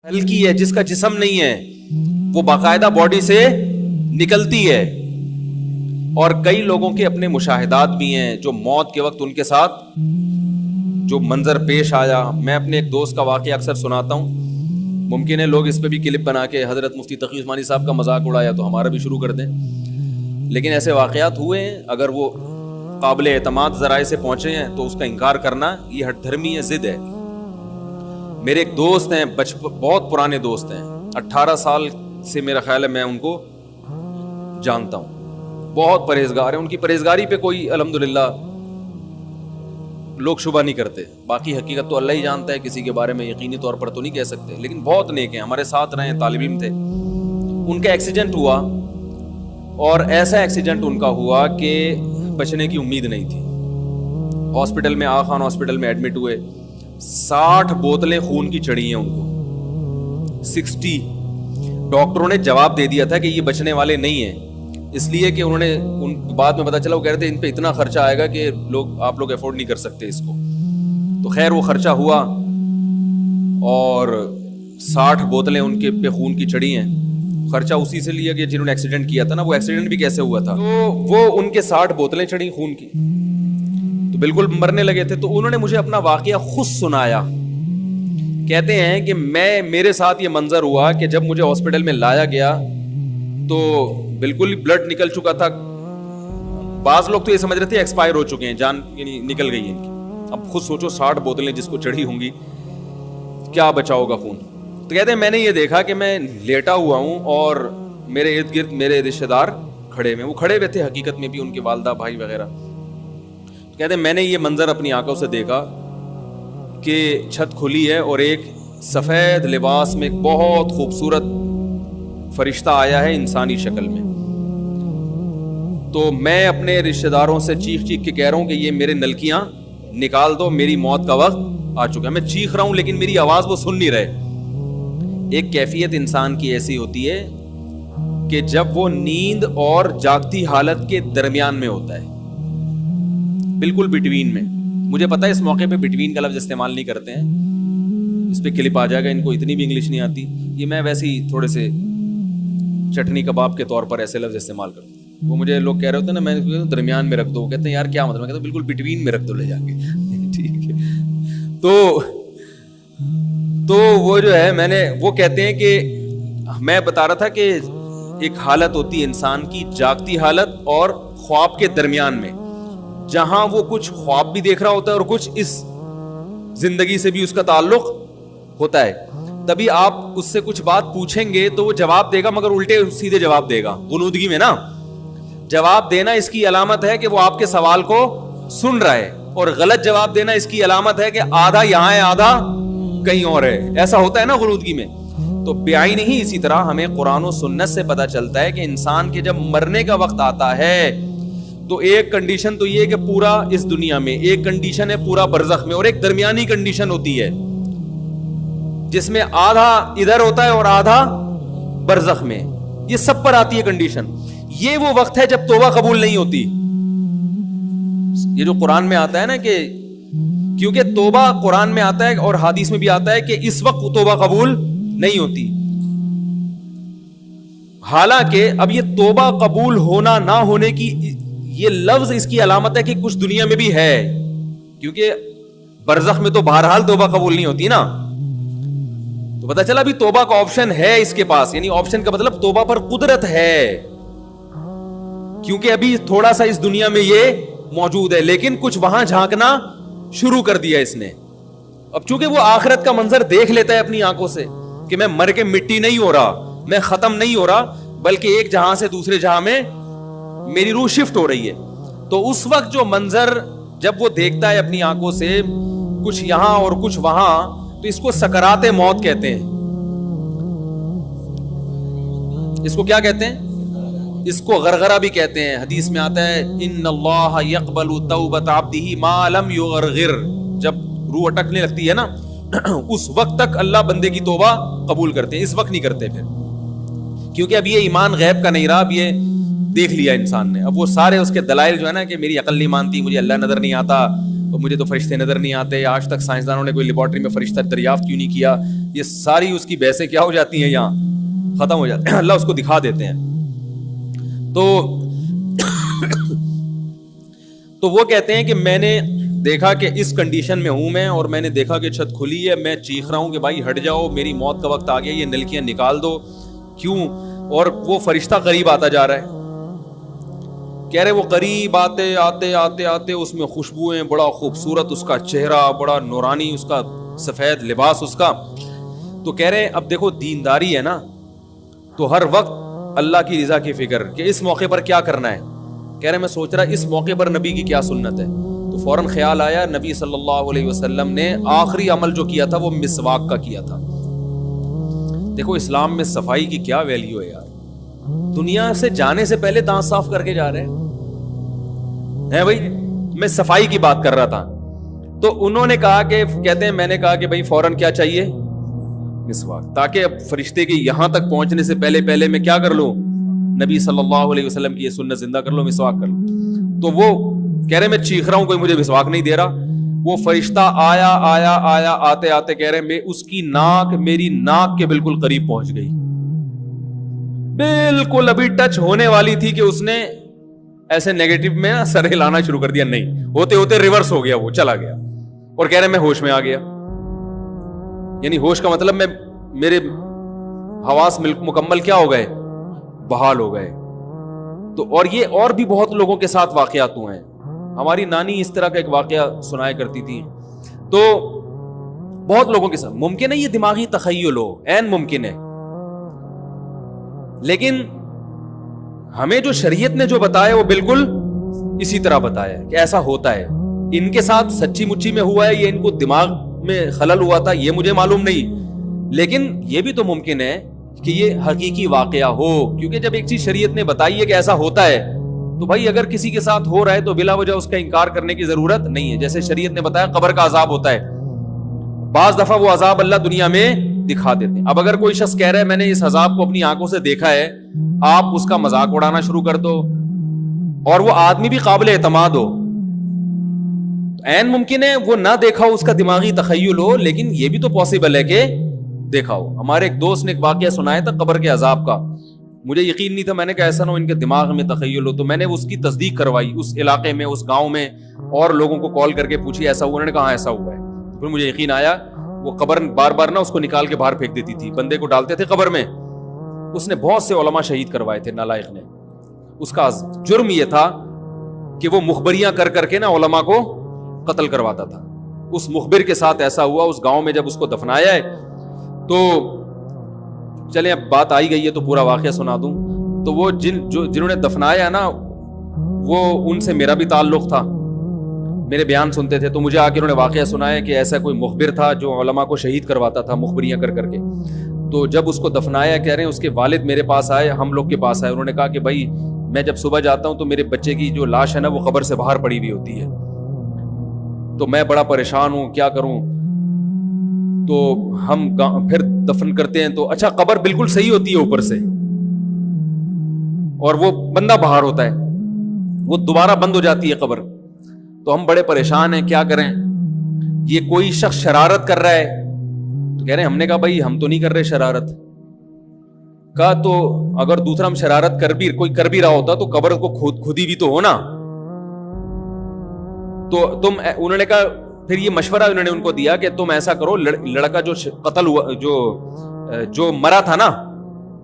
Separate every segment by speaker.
Speaker 1: ہلکی ہے, جس کا جسم نہیں ہے, وہ باقاعدہ باڈی سے نکلتی ہے. اور کئی لوگوں کے اپنے مشاہدات بھی ہیں جو موت کے وقت ان کے ساتھ جو منظر پیش آیا. میں اپنے ایک دوست کا واقعہ اکثر سناتا ہوں, ممکن ہے لوگ اس پہ بھی کلپ بنا کے حضرت مفتی تقی عثمانی صاحب کا مذاق اڑایا تو ہمارا بھی شروع کر دیں, لیکن ایسے واقعات ہوئے ہیں. اگر وہ قابل اعتماد ذرائع سے پہنچے ہیں تو اس کا انکار کرنا یہ ہٹ دھرمی ہے, ضد ہے. میرے ایک دوست ہیں, بہت پرانے دوست ہیں, 18 سال سے میرا خیال ہے میں ان کو جانتا ہوں. بہت پرہیزگار ہیں, ان کی پرہیزگاری پہ کوئی الحمدللہ لوگ شبہ نہیں کرتے. باقی حقیقت تو اللہ ہی جانتا ہے, کسی کے بارے میں یقینی طور پر تو نہیں کہہ سکتے, لیکن بہت نیک ہیں, ہمارے ساتھ رہے, طالب علم تھے. ان کا ایکسیڈنٹ ہوا, اور ایسا ایکسیڈنٹ ان کا ہوا کہ بچنے کی امید نہیں تھی. ہاسپٹل میں, آغا خان ہاسپٹل میں ایڈمٹ ہوئے. 60 بوتلیں خون کی چڑھی ہیں ان کو, 60. ڈاکٹروں نے جواب دے دیا تھا کہ یہ بچنے والے نہیں ہیں, اس لیے کہ انہوں نے ان بعد میں پتا چلا, وہ کہہ رہے تھے ان پہ اتنا خرچہ آئے گا کہ آپ لوگ افورڈ نہیں کر سکتے اس کو. تو خیر وہ خرچہ ہوا, اور 60 بوتلیں ان کے پہ خون کی چڑھی ہیں. خرچہ اسی سے لیا کہ جنہوں نے ایکسیڈنٹ کیا تھا نا, وہ ایکسیڈنٹ بھی کیسے ہوا تھا, تو وہ ان کے 60 بوتلیں چڑھی خون کی, تو بالکل مرنے لگے تھے. تو انہوں نے مجھے اپنا واقعہ خود سنایا. کہتے ہیں کہ میرے ساتھ یہ منظر ہوا کہ جب مجھے ہاسپٹل میں لایا گیا تو بالکل بلڈ نکل چکا تھا. بعض لوگ تو یہ سمجھ رہے تھے ایکسپائر ہو چکے ہیں, جان یعنی نکل گئی ہیں ان کی. اب خود سوچو 60 بوتلیں جس کو چڑھی ہوں گی, کیا بچا ہوگا خون. تو کہتے ہیں میں نے یہ دیکھا کہ میں لیٹا ہوا ہوں اور میرے ارد گرد میرے رشتے دار کھڑے ہوئے. وہ کھڑے ہوئے تھے حقیقت میں بھی, ان کے والدہ بھائی وغیرہ. تو کہتے ہیں میں نے یہ منظر اپنی آنکھوں سے دیکھا کہ چھت کھلی ہے اور ایک سفید لباس میں ایک بہت خوبصورت فرشتہ آیا ہے انسانی شکل میں. تو میں اپنے رشتہ داروں سے چیخ چیخ کے کہہ رہا ہوں کہ یہ میرے نلکیاں نکال دو, میری موت کا وقت آ چکا ہے. میں چیخ رہا ہوں لیکن میری آواز وہ سن نہیں رہے. ایک کیفیت انسان کی ایسی ہوتی ہے کہ جب وہ نیند اور جاگتی حالت کے درمیان میں ہوتا ہے, بالکل بٹوین میں. مجھے پتا ہے اس موقع پہ بٹوین کا لفظ استعمال نہیں کرتے ہیں, اس پہ کلپ آ جائے گا, ان کو اتنی بھی انگلش نہیں آتی. یہ میں ویسے ہی تھوڑے سے چٹنی کباب کے طور پر ایسے لفظ استعمال کرتا ہوں. وہ مجھے لوگ کہہ رہے ہوتے ہیں نا, میں درمیان میں رکھ دو, کہتے ہیں یار کیا مطلب. میں کہتا ہوں بالکل بٹوین میں رکھ دو لے جا کے. ٹھیک ہے, تو وہ جو ہے وہ کہتے ہیں کہ میں بتا رہا تھا کہ ایک حالت ہوتی ہے انسان کی, جاگتی حالت اور خواب کے درمیان میں, جہاں وہ کچھ خواب بھی دیکھ رہا ہوتا ہے اور کچھ اس زندگی سے بھی اس کا تعلق ہوتا ہے. تبھی آپ اس سے کچھ بات پوچھیں گے تو وہ جواب دے گا, مگر الٹے سیدھے جواب دے گا. غنودگی میں نا جواب دینا اس کی علامت ہے کہ وہ آپ کے سوال کو سن رہا ہے, اور غلط جواب دینا اس کی علامت ہے کہ آدھا یہاں ہے آدھا کہیں اور ہے. ایسا ہوتا ہے نا غنودگی میں. تو بیائی نہیں, اسی طرح ہمیں قرآن و سنت سے پتا چلتا ہے کہ انسان کے جب مرنے کا وقت آتا ہے تو ایک کنڈیشن تو یہ کہ پورا اس دنیا میں, ایک کنڈیشن ہے پورا برزخ میں, اور ایک درمیانی کنڈیشن ہوتی ہے جس میں آدھا ادھر ہوتا ہے اور آدھا برزخ میں. یہ سب پر آتی ہے کنڈیشن. یہ وہ وقت ہے جب توبہ قبول نہیں ہوتی. یہ جو قرآن میں آتا ہے نا کہ کیونکہ توبہ قرآن میں آتا ہے اور حدیث میں بھی آتا ہے کہ اس وقت توبہ قبول نہیں ہوتی. حالانکہ اب یہ توبہ قبول ہونا نہ ہونے کی یہ لفظ اس کی علامت ہے کہ کچھ دنیا میں بھی ہے, کیونکہ برزخ میں تو بہرحال توبہ قبول نہیں ہوتی نا. تو پتہ چلا بھی توبہ کا آپشن ہے اس کے پاس, یعنی آپشن کا مطلب توبہ پر قدرت ہے, کیونکہ ابھی تھوڑا سا اس دنیا میں یہ موجود ہے, لیکن کچھ وہاں جھانکنا شروع کر دیا اس نے. اب چونکہ وہ آخرت کا منظر دیکھ لیتا ہے اپنی آنکھوں سے کہ میں مر کے مٹی نہیں ہو رہا, میں ختم نہیں ہو رہا, بلکہ ایک جہاں سے دوسرے جہاں میں میری روح شفٹ ہو رہی ہے. تو اس وقت جو منظر جب وہ دیکھتا ہے اپنی آنکھوں سے, کچھ یہاں اور کچھ وہاں, تو اس کو سکرات موت کہتے ہیں. اس کو کیا کہتے ہیں؟ اس کو غرغرہ بھی کہتے ہیں. حدیث میں آتا ہے ان اللہ یقبل توبۃ عبدہ ما لم یغرغر. جب روح اٹکنے لگتی ہے نا اس وقت تک اللہ بندے کی توبہ قبول کرتے ہیں, اس وقت نہیں کرتے پھر, کیونکہ اب یہ ایمان غیب کا نہیں رہا, اب یہ دیکھ لیا انسان نے. اب وہ سارے اس کے دلائل جو ہے نا کہ میری عقل نہیں مانتی, مجھے اللہ نظر نہیں آتا, تو مجھے تو فرشتے نظر نہیں آتے, آج تک سائنسدانوں نے کوئی لیبارٹری میں فرشتہ دریافت کیوں نہیں کیا. یہ ساری اس کی بحثیں کیا ہو جاتی ہیں, یہاں ختم ہو جاتے ہیں, اللہ اس کو دکھا دیتے ہیں. تو وہ کہتے ہیں کہ میں نے دیکھا کہ اس کنڈیشن میں ہوں میں, اور میں نے دیکھا کہ چھت کھلی ہے, میں چیخ رہا ہوں کہ بھائی ہٹ جاؤ, میری موت کا وقت آ گیا, یہ نلکیاں نکال دو. کیوں؟ اور وہ فرشتہ قریب آتا جا رہا ہے. کہہ رہے وہ قریب آتے آتے آتے آتے اس میں خوشبوئیں, بڑا خوبصورت اس کا چہرہ, بڑا نورانی اس کا سفید لباس اس کا. تو کہہ رہے اب دیکھو دینداری ہے نا, تو ہر وقت اللہ کی رضا کی فکر کہ اس موقع پر کیا کرنا ہے. کہہ رہے میں سوچ رہا اس موقع پر نبی کی کیا سنت ہے. تو فوراً خیال آیا نبی صلی اللہ علیہ وسلم نے آخری عمل جو کیا تھا وہ مسواک کا کیا تھا. دیکھو اسلام میں صفائی کی کیا ویلیو ہے یار. دنیا سے جانے سے پہلے دانت صاف کر کے جا رہے ہیں بھائی. میں صفائی کی بات کر رہا تھا. تو انہوں نے کہا کہ کہتے ہیں میں نے کہا کہ بھائی فوراً کیا چاہیے, مسواک, تاکہ اب فرشتے کے یہاں تک پہنچنے سے پہلے میں کیا کر لوں, نبی صلی اللہ علیہ وسلم کی یہ سنت زندہ کر لو, مسواک کر لو. تو وہ کہہ رہے میں چیخ رہا ہوں, کوئی مجھے مسواک نہیں دے رہا. وہ فرشتہ آیا آیا آیا آتے آتے کہہ رہے میں اس کی ناک میری ناک کے بالکل قریب پہنچ گئی, بالکل ابھی ٹچ ہونے والی تھی کہ اس نے ایسے نیگیٹو میں سر ہلانا شروع کر دیا, نہیں ہوتے ہوتے ریورس ہو گیا, وہ چلا گیا. اور کہہ رہے میں ہوش میں آ گیا. یعنی ہوش کا مطلب میں میرے حواس مکمل کیا ہو گئے, بحال ہو گئے. تو اور یہ اور بھی بہت لوگوں کے ساتھ واقعات ہوئے ہیں. ہماری نانی اس طرح کا ایک واقعہ سنایا کرتی تھی. تو بہت لوگوں کے ساتھ ممکن ہے یہ دماغی تخیل ہو, عین ممکن ہے, لیکن ہمیں جو شریعت نے جو بتایا وہ بالکل اسی طرح بتایا کہ ایسا ہوتا ہے. ان کے ساتھ سچی مچی میں ہوا ہے, یہ ان کو دماغ میں خلل ہوا تھا, یہ مجھے معلوم نہیں, لیکن یہ بھی تو ممکن ہے کہ یہ حقیقی واقعہ ہو. کیونکہ جب ایک چیز شریعت نے بتائی ہے کہ ایسا ہوتا ہے, تو بھائی اگر کسی کے ساتھ ہو رہا ہے تو بلا وجہ اس کا انکار کرنے کی ضرورت نہیں ہے. جیسے شریعت نے بتایا قبر کا عذاب ہوتا ہے, بعض دفعہ وہ عذاب اللہ دنیا میں دکھا دیتے ہیں. اب اگر کوئی شخص کہہ رہا ہے میں نے اس عذاب کو اپنی آنکھوں سے دیکھا ہے, آپ اس کا مذاق اڑانا شروع کر دو, اور وہ آدمی بھی قابل اعتماد ہو, عین ممکن ہے وہ نہ دیکھا ہو, اس کا دماغی تخیل ہو, لیکن یہ بھی تو پاسبل ہے کہ دیکھا ہو. ہمارے ایک دوست نے ایک واقعہ سنایا تھا قبر کے عذاب کا, مجھے یقین نہیں تھا, میں نے کہا ایسا نہ ہو ان کے دماغ میں تخیل ہو. تو میں نے اس کی تصدیق کروائی اس علاقے میں, اس گاؤں میں, اور لوگوں کو کال کر کے پوچھی ایسا ہوا, انہوں نے کہا ایسا ہوا ہے. پھر مجھے یقین آیا. وہ قبر بار بار نہ اس کو نکال کے باہر پھینک دیتی تھی, بندے کو ڈالتے تھے قبر میں. اس نے بہت سے علماء شہید کروائے تھے نالائق نے. اس کا جرم یہ تھا کہ وہ مخبریاں کر کر کے نا علماء کو قتل کرواتا تھا. اس مخبر کے ساتھ ایسا ہوا اس گاؤں میں. جب اس کو دفنایا ہے تو چلیں اب بات آئی گئی ہے تو پورا واقعہ سنا دوں. تو وہ جنہوں نے دفنایا نا, وہ ان سے میرا بھی تعلق تھا, میرے بیان سنتے تھے. تو مجھے آ کے انہوں نے واقعہ سنایا کہ ایسا کوئی مخبر تھا جو علماء کو شہید کرواتا تھا مخبریاں کر کر کے. تو جب اس کو دفنایا, کہہ رہے ہیں اس کے والد میرے پاس آئے, ہم لوگ کے پاس آئے. انہوں نے کہا کہ بھائی میں جب صبح جاتا ہوں تو میرے بچے کی جو لاش ہے نا وہ قبر سے باہر پڑی ہوئی ہوتی ہے, تو میں بڑا پریشان ہوں, کیا کروں. تو ہم پھر دفن کرتے ہیں تو اچھا قبر بالکل صحیح ہوتی ہے اوپر سے, اور وہ بندہ باہر ہوتا ہے, وہ دوبارہ بند ہو جاتی ہے قبر. تو ہم بڑے پریشان ہیں, کیا کریں. یہ کوئی شخص شرارت کر رہا ہے, تو کہہ رہے ہیں ہم نے کہا بھائی ہم تو نہیں کر رہے شرارت. کہا تو اگر دوسرا ہم شرارت کوئی کر بھی رہا ہوتا تو قبر کو کھودی بھی تو ہونا. تو انہوں نے کہا, پھر یہ مشورہ انہوں نے ان کو دیا کہ تم ایسا کرو, لڑکا جو قتل ہوا, جو مرا تھا نا,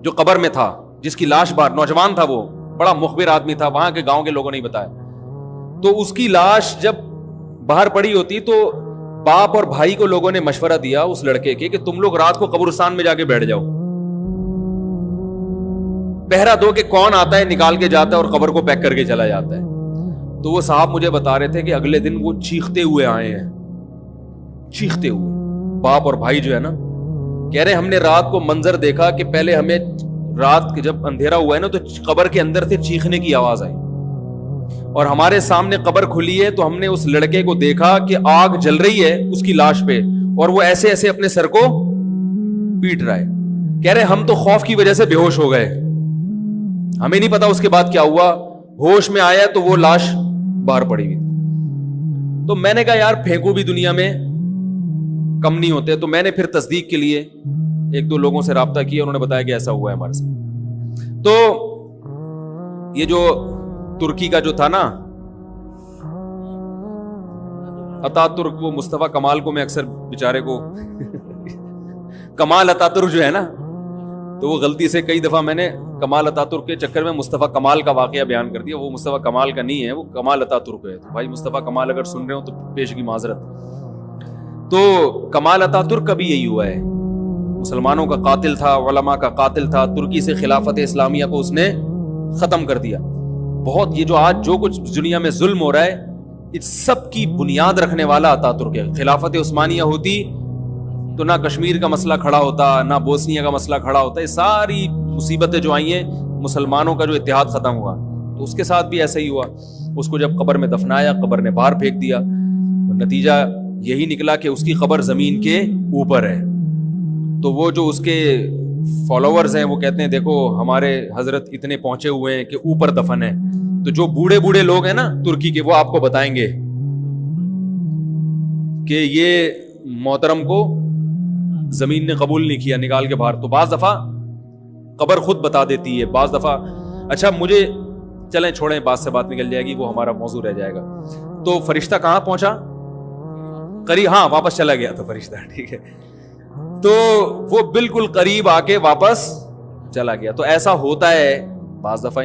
Speaker 1: جو قبر میں تھا, جس کی لاش باہر, نوجوان تھا, وہ بڑا مخبر آدمی تھا, وہاں کے گاؤں کے لوگوں نے بتایا. تو اس کی لاش جب باہر پڑی ہوتی تو باپ اور بھائی کو لوگوں نے مشورہ دیا اس لڑکے کے کہ تم لوگ رات کو قبرستان میں جا کے بیٹھ جاؤ, پہرا دو کہ کون آتا ہے نکال کے جاتا ہے اور قبر کو پیک کر کے چلا جاتا ہے. تو وہ صاحب مجھے بتا رہے تھے کہ اگلے دن وہ چیختے ہوئے آئے ہیں, چیختے ہوئے, باپ اور بھائی جو ہے نا. کہہ رہے ہم نے رات کو منظر دیکھا کہ پہلے ہمیں رات جب اندھیرا ہوا ہے نا تو قبر کے اندر سے چیخنے کی آواز آئی, اور ہمارے سامنے قبر کھلی ہے تو ہم نے اس لڑکے کو دیکھا کہ آگ جل رہی ہے اس کی لاش پہ, اور وہ ایسے ایسے اپنے سر کو پیٹ رہا ہے. کہہ رہے ہم تو خوف کی وجہ سے بے ہوش ہو گئے, ہمیں نہیں پتا اس کے بعد کیا ہوا. ہوش میں آیا تو وہ لاش باہر پڑی ہوئی. تو میں نے کہا یار پھینکو بھی دنیا میں کم نہیں ہوتے. تو میں نے پھر تصدیق کے لیے ایک دو لوگوں سے رابطہ کیا, انہوں نے بتایا کہ ایسا ہوا ہے ہمارے ساتھ. تو یہ جو ترکی کا جو تھا نا اتا ترک, وہ مصطفیٰ کمال کو میں اکثر بیچارے کو کمال اتا ترک جو ہے نا, تو وہ غلطی سے کئی دفعہ میں نے کمال اتا ترک کے چکر میں مصطفیٰ کمال کا واقعہ بیان کر دیا. وہ مصطفیٰ کمال کا نہیں ہے, وہ کمال اتا ترک ہے. تو بھائی مصطفیٰ کمال اگر سن رہے ہو تو پیش کی معذرت. تو کمال اتا ترک کا بھی یہی ہوا ہے, مسلمانوں کا قاتل تھا, علماء کا قاتل تھا. ترکی سے خلافت اسلامیہ کو اس نے ختم کر دیا. بہت یہ جو آج جو کچھ دنیا میں ظلم ہو رہا ہے, اس سب کی بنیاد رکھنے والا اتا ترک ہے. خلافت عثمانیہ ہوتی تو نہ کشمیر کا مسئلہ کھڑا ہوتا, نہ بوسنیا کا مسئلہ کھڑا ہوتا. یہ ساری مصیبتیں جو آئی ہیں, مسلمانوں کا جو اتحاد ختم ہوا, تو اس کے ساتھ بھی ایسا ہی ہوا. اس کو جب قبر میں دفنایا, قبر نے باہر پھینک دیا. نتیجہ یہی نکلا کہ اس کی قبر زمین کے اوپر ہے. تو وہ جو اس کے فالوورز ہیں وہ کہتے ہیں دیکھو ہمارے حضرت اتنے پہنچے ہوئے ہیں کہ اوپر دفن ہے. تو جو بوڑھے بوڑھے لوگ ہیں نا ترکی کے, وہ آپ کو بتائیں گے کہ یہ محترم کو زمین نے قبول نہیں کیا, نکال کے باہر. تو بعض دفعہ قبر خود بتا دیتی ہے, بعض دفعہ. اچھا مجھے چلیں چھوڑیں, بات سے بات نکل جائے گی, وہ ہمارا موضوع رہ جائے گا. تو فرشتہ کہاں پہنچا؟ قریب, ہاں واپس چلا گیا تو فرشتہ, ٹھیک ہے. تو وہ بالکل قریب آ کے واپس چلا گیا. تو ایسا ہوتا ہے بعض دفعہ